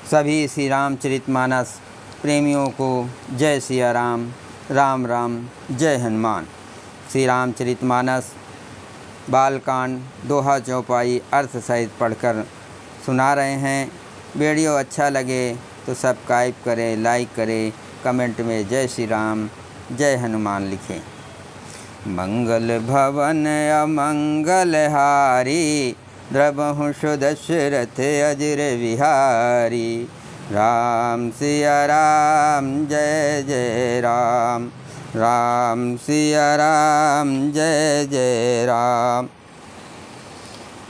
सभी श्री रामचरितमानस प्रेमियों को जय सिया राम, राम राम, जय हनुमान। श्री रामचरितमानस बालकांड दोहा चौपाई अर्थ सहित पढ़कर सुना रहे हैं। वीडियो अच्छा लगे तो सब्सक्राइब करें, लाइक करें, कमेंट में जय श्री राम, जय हनुमान लिखें। मंगल भवन अमंगल हारी, द्रवहु सुदशरथ अजर विहारी। राम सिया राम, जय जय राम, राम सिया राम, जय जय राम।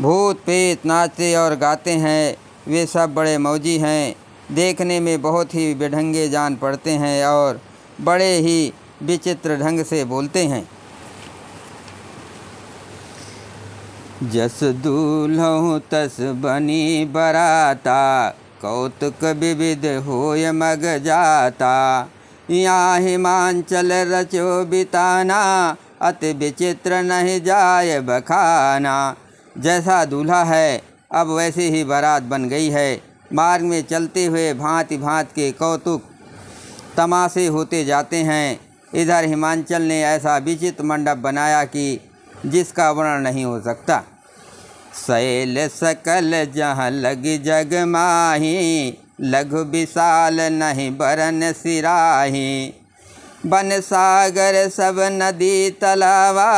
भूत प्रेत नाचते और गाते हैं, वे सब बड़े मौजी हैं। देखने में बहुत ही बेढंगे जान पड़ते हैं और बड़े ही विचित्र ढंग से बोलते हैं। जस दूल्हु तस बनी बराता, कौतुक विविध होय मग जाता। यहाँ हिमांचल रचो बिताना, अति विचित्र नहीं जाय बखाना। जैसा दूल्हा है अब वैसे ही बारात बन गई है। मार्ग में चलते हुए भांति भांति के कौतुक तमाशे होते जाते हैं। इधर हिमांचल ने ऐसा विचित्र मंडप बनाया कि जिसका वर्णन नहीं हो सकता। शैल सकल जहाँ लगी जग माही, लघु विशाल नहीं बरन सिराही। बन सागर सब नदी तलावा,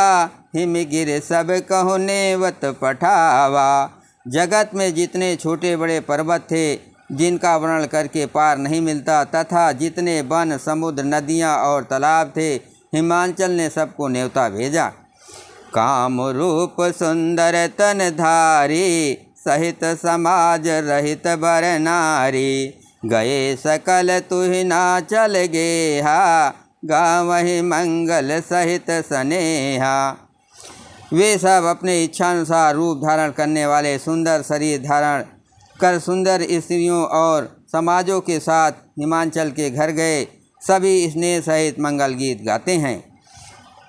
हिमगिर सब कहु नेवत पठावा। जगत में जितने छोटे बड़े पर्वत थे जिनका वर्णन करके पार नहीं मिलता, तथा जितने वन समुद्र नदियाँ और तालाब थे, हिमांचल ने सबको न्योता भेजा। काम रूप सुंदर तन धारी, सहित समाज रहित बर नारी। गए सकल तुहि नाचल गेहा, गावहि मंगल सहित स्नेहा। वे सब अपने इच्छानुसार रूप धारण करने वाले सुंदर शरीर धारण कर सुंदर स्त्रियों और समाजों के साथ हिमांचल के घर गए। सभी स्नेह सहित मंगल गीत गाते हैं।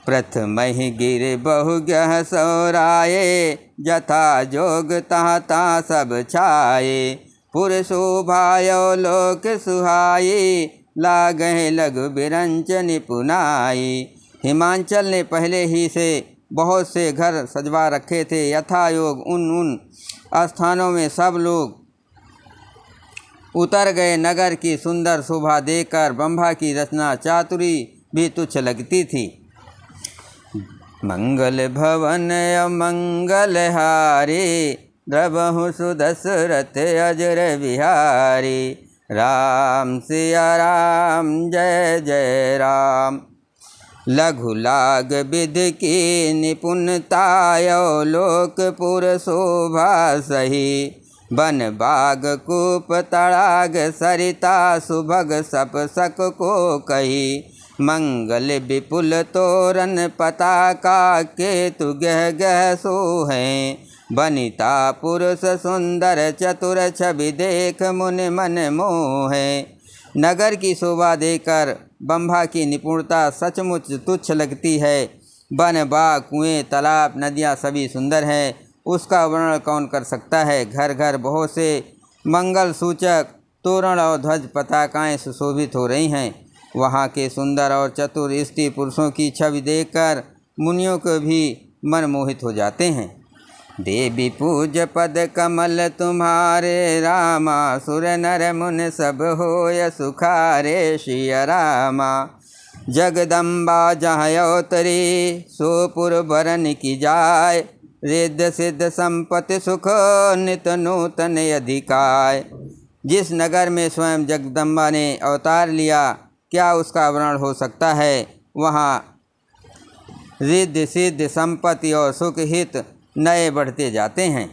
प्रथम ही गिर बहु गह सौराये, जथा जोग तहाँ ता सब छाये। पुर शोभायो लोक सुहाई, लागहि लघु बिरंच निपुनाई। हिमांचल ने पहले ही से बहुत से घर सजवा रखे थे। यथा योग उन स्थानों में सब लोग उतर गए। नगर की सुंदर शोभा देखकर ब्रह्मा की रचना चातुरी भी तुच्छ लगती थी। मंगल भवन अमंगल हारी, द्रवहु सुदशरथ अजर विहारी। राम सिया राम, जय जय राम। लघु लाग विधि की निपुणतायो, लोकपुर शोभा सही। बन बाग कूप तड़ाग सरिता, सुभग सप सक को कही। मंगल विपुल तोरन पताका, केतु गह गह सोहें। बनिता पुरुष सुंदर चतुर, छवि देख मुनि मन मोहे। नगर की शोभा देखकर ब्रह्मा की निपुणता सचमुच तुच्छ लगती है। वन बाग कुएं तालाब नदियाँ सभी सुंदर हैं, उसका वर्णन कौन कर सकता है। घर घर बहुत से मंगल सूचक तोरण और ध्वज पताकाएँ सुशोभित हो रही हैं। वहाँ के सुंदर और चतुर स्त्री पुरुषों की छवि देखकर मुनियों को भी मन मोहित हो जाते हैं। देवी पूज पद कमल तुम्हारे, रामा सुर नर मुन सब होय सुखारे। श्री रामा जगदम्बा जहाँ अवतरी, सोपुर बरन की जाय। रिद्ध सिद्ध संपत्ति सुख, नित नूतन अधिकाय। जिस नगर में स्वयं जगदम्बा ने अवतार लिया, क्या उसका वर्णन हो सकता है। वहाँ रिद्ध सिद्ध संपत्ति और सुख हित नए बढ़ते जाते हैं।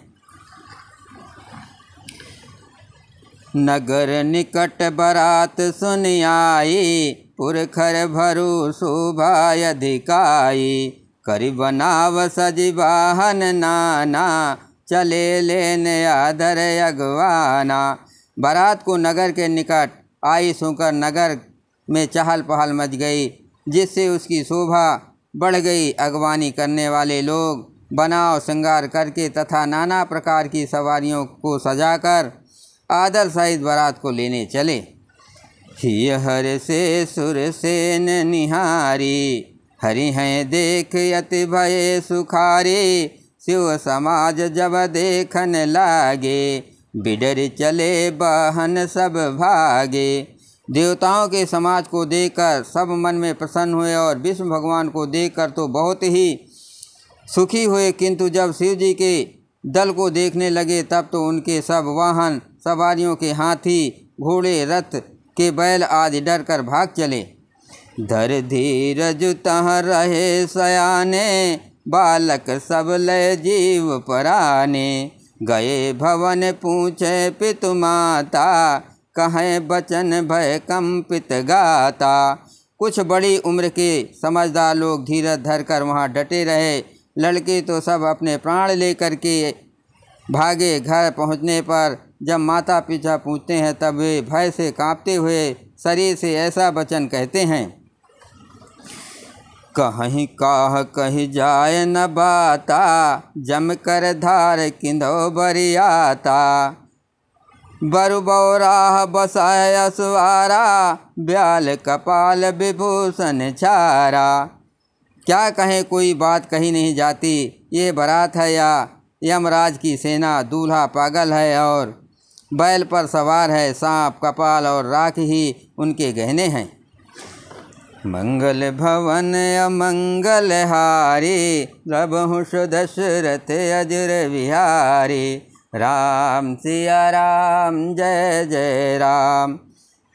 नगर निकट बरात सुन आई, पुरखर भरु शोभा अधिकाई। करि बनाव सजि वाहन नाना, चले लेन आदर अगवाना। बारात को नगर के निकट आई सुनकर नगर में चहल पहल मच गई, जिससे उसकी शोभा बढ़ गई। अगवानी करने वाले लोग बनाव श्रृंगार करके तथा नाना प्रकार की सवारियों को सजाकर आदर सहित बारात को लेने चले। ही हर से सुर सेन निहारी, हरि हैं देख यति भये सुखारी। शिव समाज जब देखन लागे, बिडर चले बहन सब भागे। देवताओं के समाज को देखकर सब मन में प्रसन्न हुए और विष्णु भगवान को देखकर तो बहुत ही सुखी हुए, किंतु जब शिव जी के दल को देखने लगे तब तो उनके सब वाहन सवारियों के हाथी, घोड़े, रथ के बैल आदि डर कर भाग चले। धर धीरज तहाँ रहे सयाने, बालक सब लय जीव पराने। गए भवन पूछे पितु माता, कहें बचन भय कंपित गाता। कुछ बड़ी उम्र के समझदार लोग धीरज धरकर वहाँ डटे रहे। लड़के तो सब अपने प्राण लेकर के भागे। घर पहुँचने पर जब माता पिता पूछते हैं तब वे भय से कांपते हुए शरीर से ऐसा वचन कहते हैं। कहीं काह कही जाए न बाता, जम कर धार किंदो बरियाता। बरु बौराह बसाय असवारा, ब्याल कपाल विभूषण छारा। क्या कहें, कोई बात कही नहीं जाती। ये बारात है या यमराज की सेना। दूल्हा पागल है और बैल पर सवार है। सांप, कपाल और राख ही उनके गहने हैं। मंगल भवन अमंगल हारी, प्रभु दशरथ अजर विहारी। राम सिया राम जय जय राम।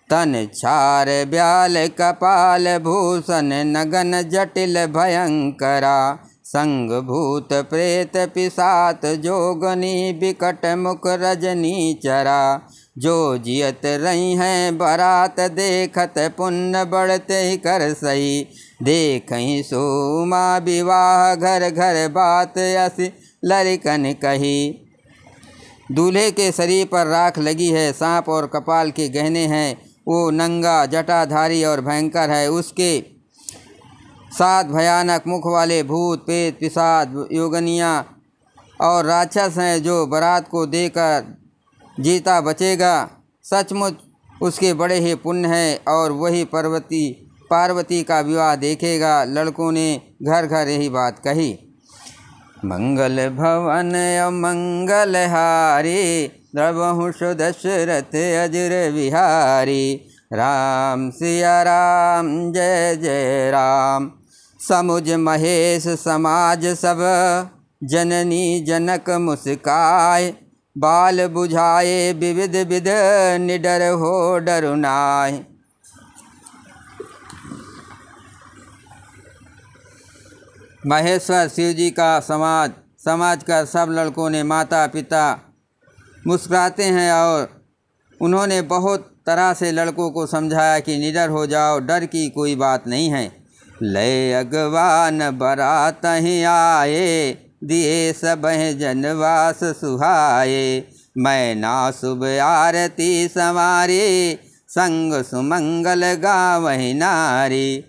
तन छार ब्याल कपाल भूषण, नगन जटिल भयंकरा। संग भूत प्रेत पिशाच जोगनी, बिकट मुख रजनी चरा। जो जियत रही हैं बारात देखत, पुण्य बढ़ते ही कर सही। देखहीं सोमा विवाह, घर घर बात असी लड़कन कही। दूल्हे के शरीर पर राख लगी है, सांप और कपाल के गहने हैं। वो नंगा, जटाधारी और भयंकर है। उसके साथ भयानक मुख वाले भूत, प्रेत, पिशाच, योगनियाँ और राक्षस हैं। जो बारात को देकर जीता बचेगा, सचमुच उसके बड़े ही पुण्य हैं और वही पार्वती का विवाह देखेगा। लड़कों ने घर घर यही बात कही। मंगल भवन अमंगल हारी, प्रभु दशरथ अजर विहारी। राम सिया राम जय जय राम। समुझ महेश समाज सब, जननी जनक मुस्काय। बाल बुझाए विविध विध, निडर हो डरु नाय। महेश्वर शिव जी का समाज का सब लड़कों ने माता पिता मुस्कुराते हैं और उन्होंने बहुत तरह से लड़कों को समझाया कि निडर हो जाओ, डर की कोई बात नहीं है। लय अगवान बारात ही आए, दिए सब जनवास सुहाए। मैं ना शुभ आरती संवारी, संग सुमंगल गावहि नारी।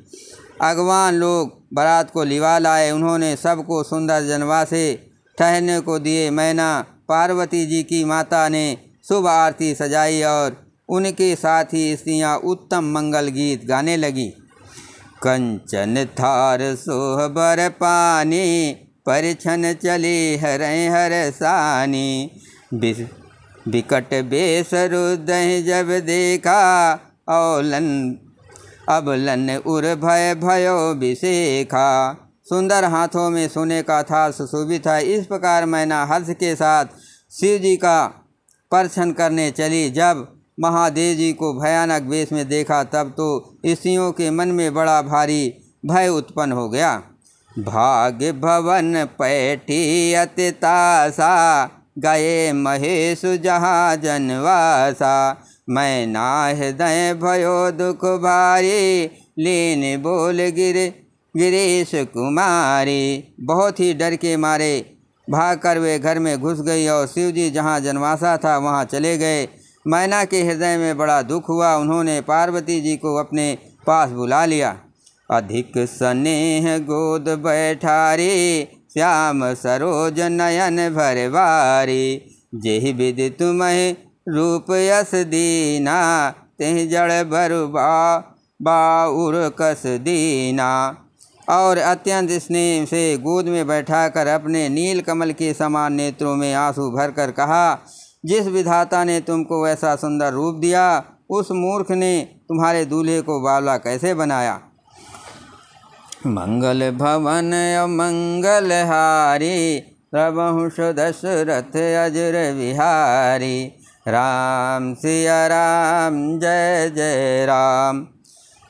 अगवान लोग बारात को लिवा लाए। उन्होंने सबको सुंदर जनवासे ठहरने को दिए। मैना पार्वती जी की माता ने शुभ आरती सजाई और उनके साथ ही स्त्रियाँ उत्तम मंगल गीत गाने लगी। कंचन थार सोहबर पानी, परिछन चली हरै हरसानी। बिकट बेस रुदहि जब देखा, अबलन उर भय भयो विशेखा। सुंदर हाथों में सोने का थाल सुशोभित है। इस प्रकार मैना हर्ष के साथ शिव जी का परछन करने चली। जब महादेव जी को भयानक वेश में देखा तब तो स्त्रियों के मन में बड़ा भारी भय उत्पन्न हो गया। भाग्य भवन पैठी अति तासा, गए महेश जहाँ जनवासा। मैना हृदय भयो दुख भारी, लीन बोल गिरीश कुमारी। बहुत ही डर के मारे भागकर वे घर में घुस गई और शिव जी जहाँ जनवासा था वहाँ चले गए। मैना के हृदय में बड़ा दुख हुआ। उन्होंने पार्वती जी को अपने पास बुला लिया। अधिक स्नेह गोद बैठारी, श्याम सरोज नयन भरवारी। जेहि विधि तुम्हें रूप यस दीना, तिह जड़ भरु बाउर कस दीना। और अत्यंत स्नेह से गोद में बैठाकर अपने नील कमल के समान नेत्रों में आंसू भरकर कहा, जिस विधाता ने तुमको ऐसा सुंदर रूप दिया, उस मूर्ख ने तुम्हारे दूल्हे को बावला कैसे बनाया। मंगल भवन मंगल हारी, प्रभु दशरथ अजर विहारी। राम सिया राम जय जय राम।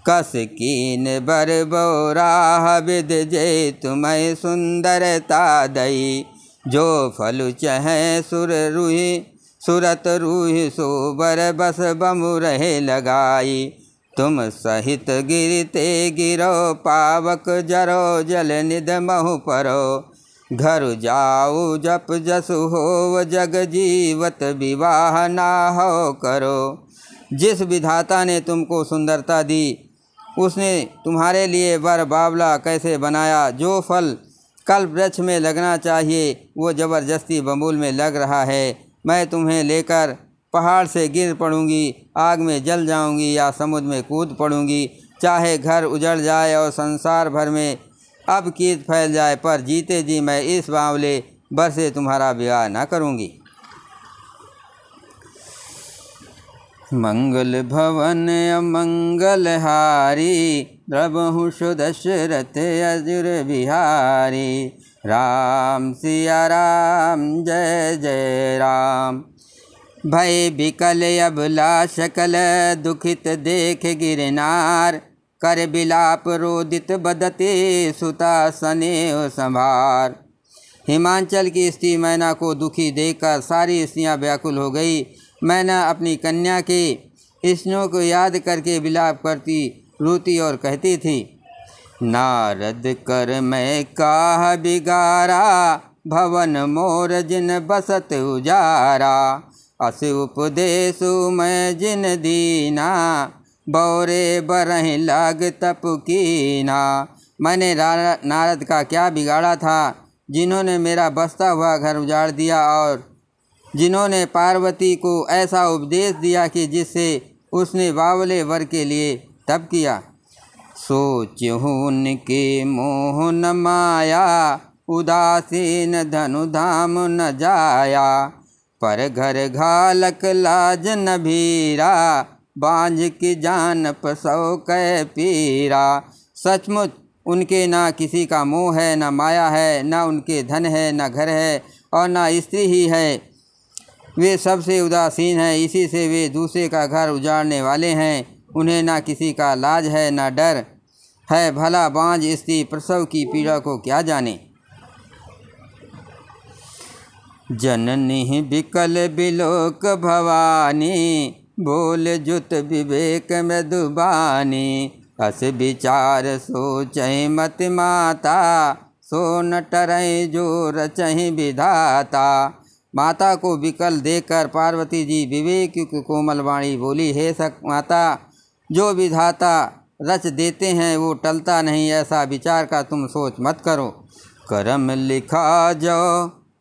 कस कीन बर बोराह विद जे तुम्हें सुंदरता दई। जो फल चहे सुरत रूहि सो बर बस बमु रहे लगाई। तुम सहित गिरते गिरो पावक जरो जल निध महु परो। घर जाओ जप जसु हो जग जीवत विवाह ना हो करो। जिस विधाता ने तुमको सुंदरता दी, उसने तुम्हारे लिए वर बावला कैसे बनाया। जो फल कल्प वृक्ष में लगना चाहिए वो ज़बरदस्ती बबूल में लग रहा है। मैं तुम्हें लेकर पहाड़ से गिर पड़ूंगी, आग में जल जाऊंगी या समुद्र में कूद पड़ूंगी। चाहे घर उजड़ जाए और संसार भर में अब कीट फैल जाए, पर जीते जी मैं इस बावले वर से तुम्हारा विवाह न करूंगी। मंगल भवन मंगल हारी, प्रभु दशरथ अजर बिहारी। राम सिया राम जय जय राम। भय बिकल अबला शकल दुखित देख गिरनार। कर बिलाप रोदित बदते सुता स्नेह संभार। हिमांचल की स्त्री मैना को दुखी देखकर सारी स्त्रियां व्याकुल हो गई। मैना अपनी कन्या के स्नेह को याद करके विलाप करती, रोती और कहती थी, नारद कर मैं काह बिगारा, भवन मोर जिन बसत उजारा। अस उपदेशु मैं जिन दीना, बौरे बरह लाग तप कीना। मैंने नारद का क्या बिगाड़ा था, जिन्होंने मेरा बसता हुआ घर उजाड़ दिया और जिन्होंने पार्वती को ऐसा उपदेश दिया कि जिससे उसने बावले वर के लिए तप किया। सोचहूँ उनके मोह न माया, उदासीन धनु धाम न जाया। पर घर घालक लाज न भीरा, बांझ की जान पसौ कै पीरा। सचमुच उनके ना किसी का मोह है, न माया है, न उनके धन है, न घर है और न स्त्री ही है। वे सबसे उदासीन हैं, इसी से वे दूसरे का घर उजाड़ने वाले हैं। उन्हें ना किसी का लाज है, न डर है। भला बांझ स्त्री प्रसव की पीड़ा को क्या जाने। जननी बिकल बिलोक भवानी, बोल जुत विवेक मृदुबानी। अस विचार सोचहि मत माता, सो न टरहि जो रचहि विधाता। माता को विकल देखकर पार्वती जी विवेक की कोमल वाणी बोली, हे सक माता, जो विधाता रच देते हैं वो टलता नहीं, ऐसा विचार का तुम सोच मत करो। करम लिखा जो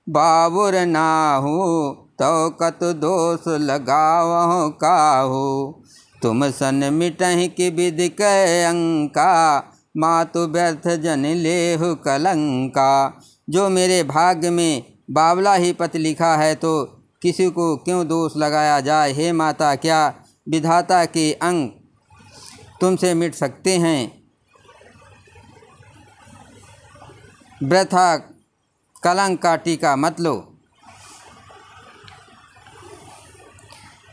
बाबुर नाहू, तो कत दोष लगावहु काहू। तुम सन मिटहि कि विधि कै अंका, मातु व्यर्थ जन लेहु कलंका। जो मेरे भाग्य में बावला ही पति लिखा है तो किसी को क्यों दोष लगाया जाए। हे माता, क्या विधाता के अंग तुमसे मिट सकते हैं। वृथा कलंक का टीका मत लो।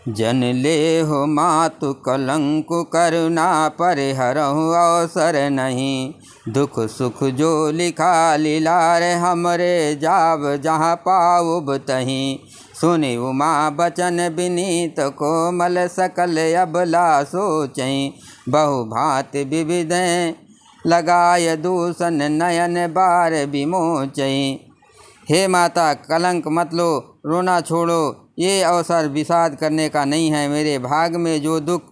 जन ले हो मातु कलंक करुणा, परिहरहु अवसर नहीं। दुख सुख जो लिखा लीलार, हमरे जाव जहाँ पाउब तहीं। सुनि उमा बचन विनीत कोमल, सकल अबला सोचहीं। बहु भांति विविध लगाय दूषण, नयन बार विमोचहीं। हे माता, कलंक मत लो, रोना छोड़ो। ये अवसर विषाद करने का नहीं है। मेरे भाग में जो दुख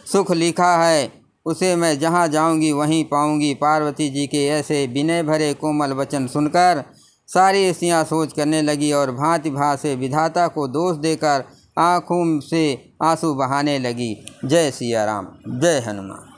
सुख लिखा है उसे मैं जहाँ जाऊँगी वहीं पाऊँगी। पार्वती जी के ऐसे विनय भरे कोमल वचन सुनकर सारी स्त्रियाँ सोच करने लगी और भांति भांति से विधाता को दोष देकर आँखों से आंसू बहाने लगी। जय सिया राम, जय हनुमान।